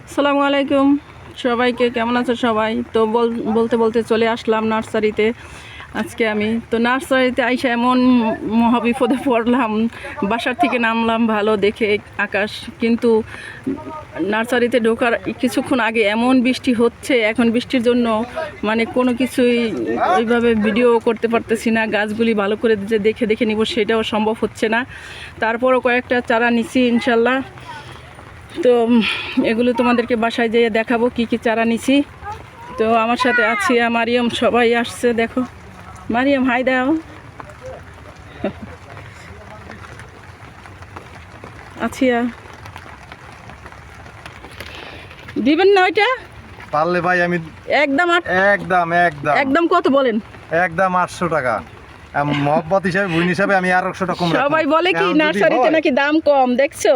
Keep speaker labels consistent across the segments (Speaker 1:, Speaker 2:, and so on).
Speaker 1: আসসালামু আলাইকুম সবাইকে, কেমন আছো সবাই? তো বলতে বলতে চলে আসলাম নার্সারিতে। আজকে আমি তো নার্সারিতে আইসা এমন মহাবিপদে পড়লাম। বাসার থেকে নামলাম ভালো দেখে আকাশ, কিন্তু নার্সারিতে ঢোকার কিছুক্ষণ আগে এমন বৃষ্টি হচ্ছে। এখন বৃষ্টির জন্য মানে কোনো কিছুই ওইভাবে ভিডিও করতে পারতেছি না। গাছগুলি ভালো করে যে দেখে নিব সেটাও সম্ভব হচ্ছে না। তারপরও কয়েকটা চারা নিছি ইনশাল্লাহ। তো এগুলো তোমাদেরকে বাসায় যেয়ে দেখাবো কি কি চারা নিছি। তো আমার সাথে আছিয়া, মারিয়াম, সবাই আসছে। দেখো মারিয়াম, হাই দাও। আছিয়া, দিবেন না ওইটা?
Speaker 2: পারলে ভাই আমি
Speaker 1: একদম
Speaker 2: একদম একদম
Speaker 1: একদম কত বলেন?
Speaker 2: একদম 800 টাকা মহব্বত হিসাবে, বুইন হিসাবে আমি আর 100 টাকা কম রাখবো।
Speaker 1: সবাই বলে কি
Speaker 2: এখন যদি
Speaker 1: নার্সারিতে
Speaker 2: হয়,
Speaker 1: নাকি দাম কম, দেখছো?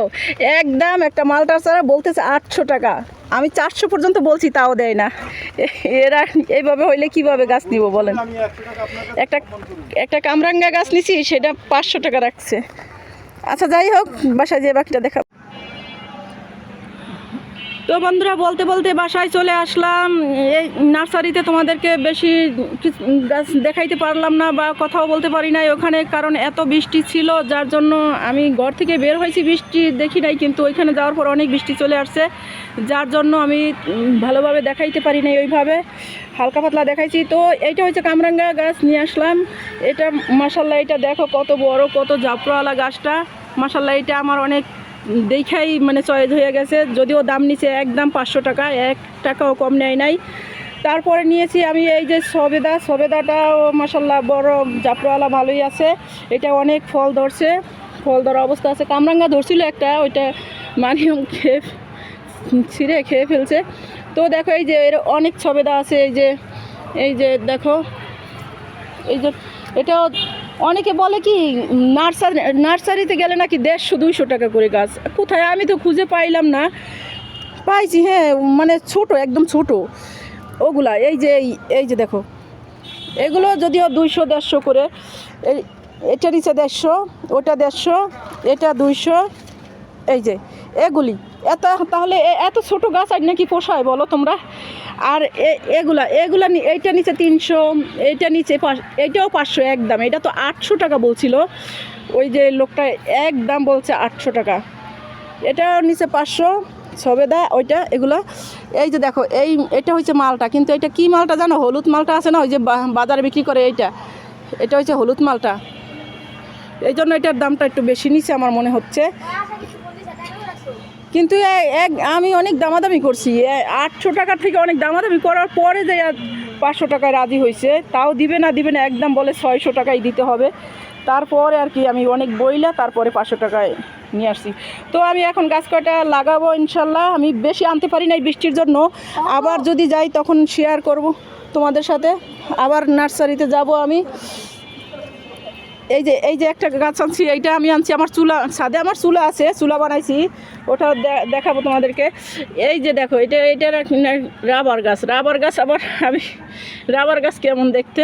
Speaker 1: একদম একটা মালটার চারা বলতেছে 800 টাকা। আমি 400 পর্যন্ত বলছি, তাও দেয় না। এরা এইভাবে হইলে কিভাবে গাছ নিব বলেন?
Speaker 2: আমি 100 টাকা আপনাকে
Speaker 1: একটা
Speaker 2: ফোন করব।
Speaker 1: একটা কামরাঙ্গা গাছ নিছি, সেটা 500 টাকা রাখছে। আচ্ছা যাই হোক, বাসায় যেয়ে বাকিটা দেখা। তো বন্ধুরা, বলতে বলতে বাসায় চলে আসলাম। এই নার্সারিতে তোমাদেরকে বেশি গাছ দেখাইতে পারলাম না বা কথাও বলতে পারি নাই ওখানে, কারণ এত বৃষ্টি ছিল, যার জন্য আমি ঘর থেকে বের হয়েছি, বৃষ্টি দেখি নাই। কিন্তু ওইখানে যাওয়ার পর অনেক বৃষ্টি চলে আসছে, যার জন্য আমি ভালোভাবে দেখাইতে পারি নাই। ওইভাবে হালকা পাতলা দেখাইছি। তো এইটা হচ্ছে কামরাঙ্গা গাছ নিয়ে আসলাম। এটা মাশাল্লাহ, এটা দেখো কত বড়, কত জাফরাওয়ালা গাছটা। মাশাল্লাহ, এটা আমার অনেক দেখাই মানে চয়েস হয়ে গেছে। যদিও দাম নিচে একদম 500 টাকা, 1 টাকাও কম নেয় নাই। তারপরে নিয়েছি আমি এই যে সবেদাটাও মাশাল্লাহ বড় জাফরাওয়ালা, ভালোই আছে। এটা অনেক ফল ধরছে, ফল ধরা অবস্থা আছে। কামরাঙ্গা ধরছিল একটা, ওইটা মানিয়ম ছিঁড়ে খেয়ে ফেলছে। তো দেখো এই যে এর অনেক সবেদা আছে। এই যে দেখো, এই যে এটাও অনেকে বলে কি নার্সারিতে গেলে নাকি 150-200 টাকা করে গাছ। কোথায়? আমি তো খুঁজে পাইলাম না। পাইছি, হ্যাঁ, মানে ছোট, একদম ছোট ওগুলা। এই যে দেখো, এগুলো যদিও 200-150 করে। এটা নিচে 150, ওটা 150, এটা 200। এই যে এগুলি তাহলে এত ছোট গাছ আর নাকি পোষায় বলো তোমরা? আর এগুলা এইটা নিচে 300, এইটা নিচে এইটাও 500 একদম। এটা তো 800 টাকা বলছিল ওই যে লোকটা, একদম বলছে 800 টাকা। এটা নিচে 500 সবেদা, ওইটা এগুলো। এই যে দেখো, এটা হচ্ছে মালটা, কিন্তু এটা কি মালটা জানো? হলুদ মালটা আছে না, ওই যে বাজারে বিক্রি করে, এটা হচ্ছে হলুদ মালটা। এই জন্য এটার দামটা একটু বেশি নিচে আমার মনে হচ্ছে। কিন্তু আমি অনেক দামাদামি করছি। 800 টাকা থেকে অনেক দামাদামি করার পরে যে 500 টাকায় রাজি হয়েছে। তাও দিবে না একদম বলে 600 টাকাই দিতে হবে। তারপরে আর কি আমি অনেক বইলা তারপরে 500 টাকায় নিয়ে আসছি। তো আমি এখন গাছ কয়টা লাগাবো ইনশাল্লাহ। আমি বেশি আনতে পারি নাই বৃষ্টির জন্য। আবার যদি যাই তখন শেয়ার করব তোমাদের সাথে। আবার নার্সারিতে যাব আমি। এই যে একটা গাছ আনছি, এইটা আমি আনছি আমার ছাদে। আমার চুলা আছে, চুলা বানাইছি, ওটা দেখাবো তোমাদেরকে। এই যে দেখো, এটা রাবার গাছ। আবার আমি রাবার গাছ কেমন দেখতে,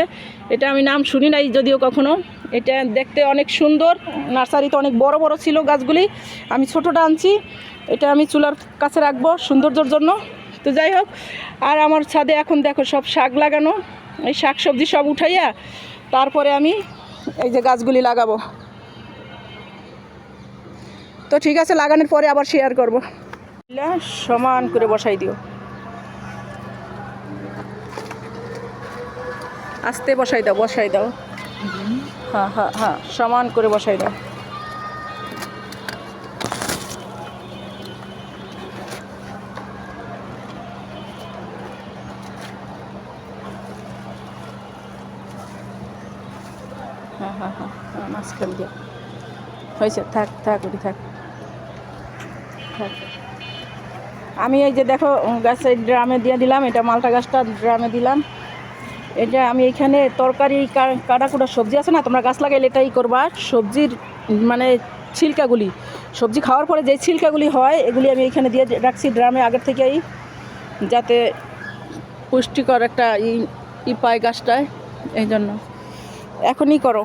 Speaker 1: এটা আমি নাম শুনি নাই যদিও কখনো। এটা দেখতে অনেক সুন্দর। নার্সারিতে অনেক বড় বড় ছিল গাছগুলি, আমি ছোটোটা আনছি। এটা আমি চুলার কাছে রাখবো সৌন্দর্যের জন্য। তো যাই হোক, আর আমার ছাদে এখন দেখো সব শাক লাগানো। এই শাক সবজি সব উঠাইয়া তারপরে আমি এই যে গাছগুলি লাগাবো। তো ঠিক আছে, লাগানোর পরে আবার শেয়ার করব। সমান করে বসাই দিও, আস্তে বসাই দাও। হ্যাঁ, সমান করে বসাই দাও। হ্যাঁ, মাঝখান দিয়ে হয়েছে। থাক। আমি এই যে দেখো গাছের ড্রামে দিয়ে দিলাম। এটা মালটা গাছটা ড্রামে দিলাম। এটা আমি এইখানে তরকারি কাটাকুটা সবজি আছে না, তোমরা গাছ লাগাইলে এটাই করবা। সবজির মানে ছিলকাগুলি, সবজি খাওয়ার পরে যে ছিলকাগুলি হয়, এগুলি আমি এইখানে দিয়ে রাখছি ড্রামে আগের থেকেই, যাতে পুষ্টিকর একটা ই পায় গাছটায়। এই জন্য এখনই করো।